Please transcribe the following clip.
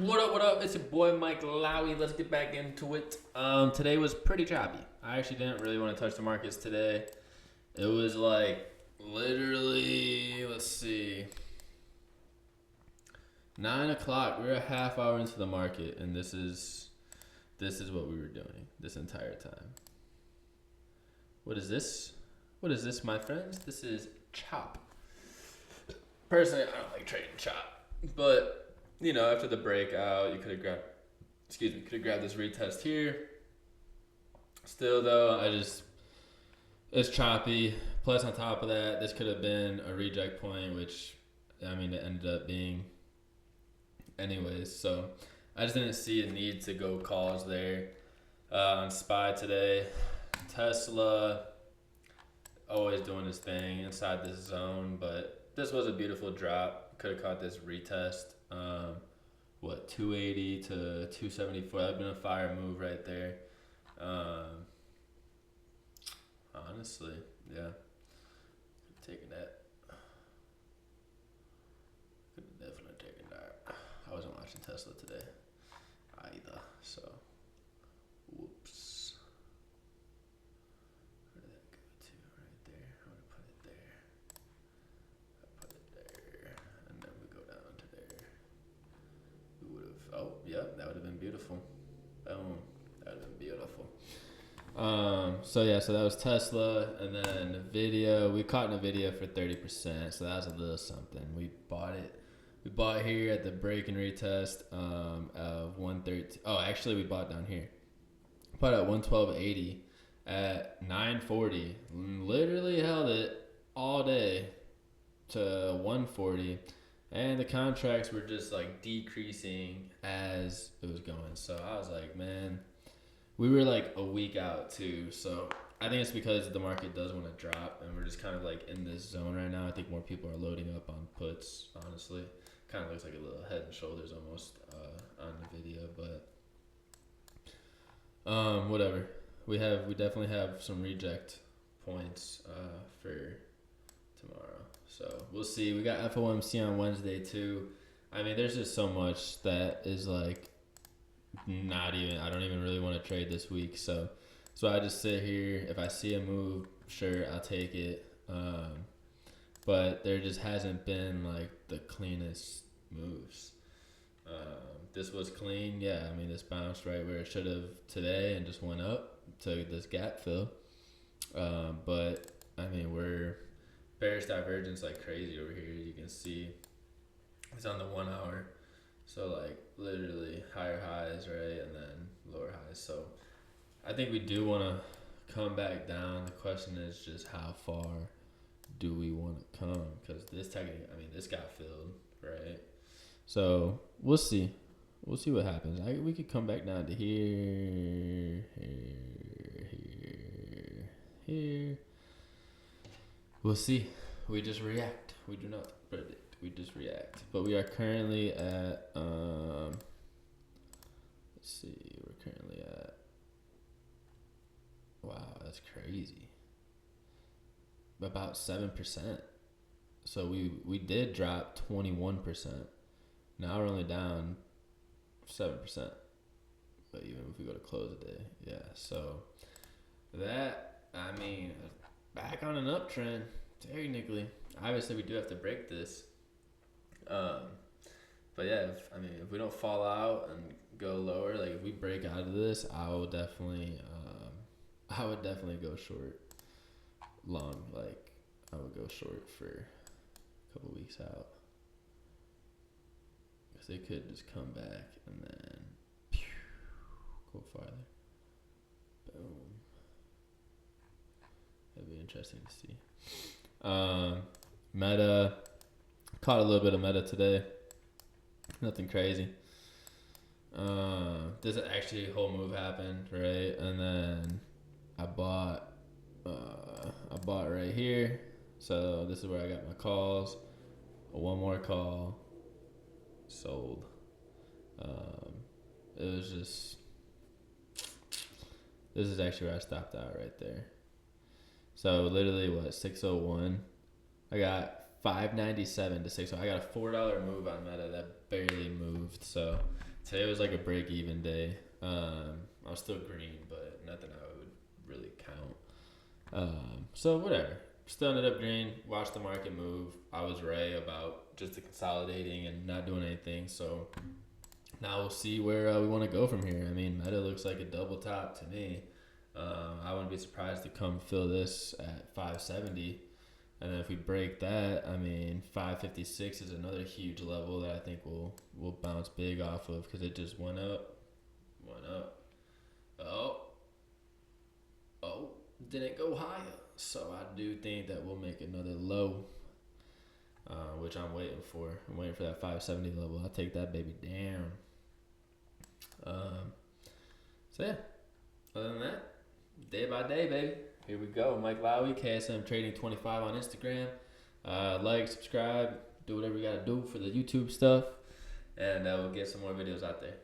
What up, what up? It's your boy Mike Lowy. Let's get back into it. Today was pretty choppy. I actually didn't really want to touch the markets today. It was like literally, let's see, 9 o'clock. We were a half hour into the market, and this is what we were doing this entire time. What is this? What is this, my friends? This is chop. Personally, I don't like trading chop, but after the breakout, you could have grabbed this retest here. Still, though, it's choppy. Plus, on top of that, this could have been a reject point, which, it ended up being anyways. So, I just didn't see a need to go calls there. On SPY today, Tesla, always doing this thing inside this zone, but this was a beautiful drop. Could have caught this retest. 280 to 274. That'd been a fire move right there. Honestly, yeah. Taking that. Could have definitely taken that. I wasn't watching Tesla today either, so whoops. Where did that go to? Right there. I'm gonna put it there. I put it there, and then we go down to there. We would have. Oh, yep, that would have been beautiful. Boom, that would have been beautiful. So that was Tesla, and then Nvidia. We caught Nvidia for 30%, so that was a little something. We bought it. We bought here at the break and retest of 113. Oh, actually, we bought down here. Bought at 112.80 at 940. Literally held it all day to 140, and the contracts were just like decreasing as it was going. So I was like, man, we were like a week out too. So I think it's because the market does want to drop, and we're just kind of like in this zone right now. I think more people are loading up on puts, honestly. Kind of looks like a little head and shoulders almost on the video, but whatever. We definitely have some reject points for tomorrow. So we'll see. We got FOMC on Wednesday too. There's just so much that is like I don't even really want to trade this week. So I just sit here. If I see a move, sure, I'll take it. But there just hasn't been like the cleanest moves. This was clean. Yeah, this bounced right where it should have today and just went up to this gap fill. But we're bearish divergence like crazy over here. You can see it's on the 1 hour. So like literally higher highs, right, and then lower highs. So I think we do want to come back down. The question is just how far do we want to come? Because this got filled, right? So we'll see. We'll see what happens. We could come back down to here. We'll see. We just react. We do not predict. We just react. But we are currently at let's see. We're currently at, wow, that's crazy. About 7%. So we did drop 21%. Now we're only down 7%. But even if we go to close the day, yeah. So that, back on an uptrend, technically. Obviously, we do have to break this. But yeah, if we don't fall out and go lower, like if we break out of this, I would definitely go short. Long, like I would go short for a couple weeks out, because they could just come back and then go farther. Boom. That'd be interesting to see. Meta, caught a little bit of Meta today. Nothing crazy. This actually whole move happened, right? And then I bought right here. So this is where I got my calls. One more call. Sold. It was just, this is actually where I stopped out right there. So literally 601. I got 597 to 6. I got a $4 move on Meta that barely moved. So Today was like a break even day. I was still green, but nothing I would really count. So whatever. Still ended up green. Watched the market move. I was right about just the consolidating and not doing anything. So now we'll see where we want to go from here. I mean, Meta looks like a double top to me. I wouldn't be surprised to come fill this at 570. And then if we break that, I mean, 556 is another huge level that I think we'll bounce big off of because it just went up. Oh, didn't go higher. So I do think that we'll make another low, which I'm waiting for. I'm waiting for that 570 level. I'll take that baby down. So yeah, other than that, day by day, baby. Here we go. Mike Lowry, KSM Trading 25 on Instagram. Like, subscribe, do whatever you gotta do for the YouTube stuff, and we'll get some more videos out there.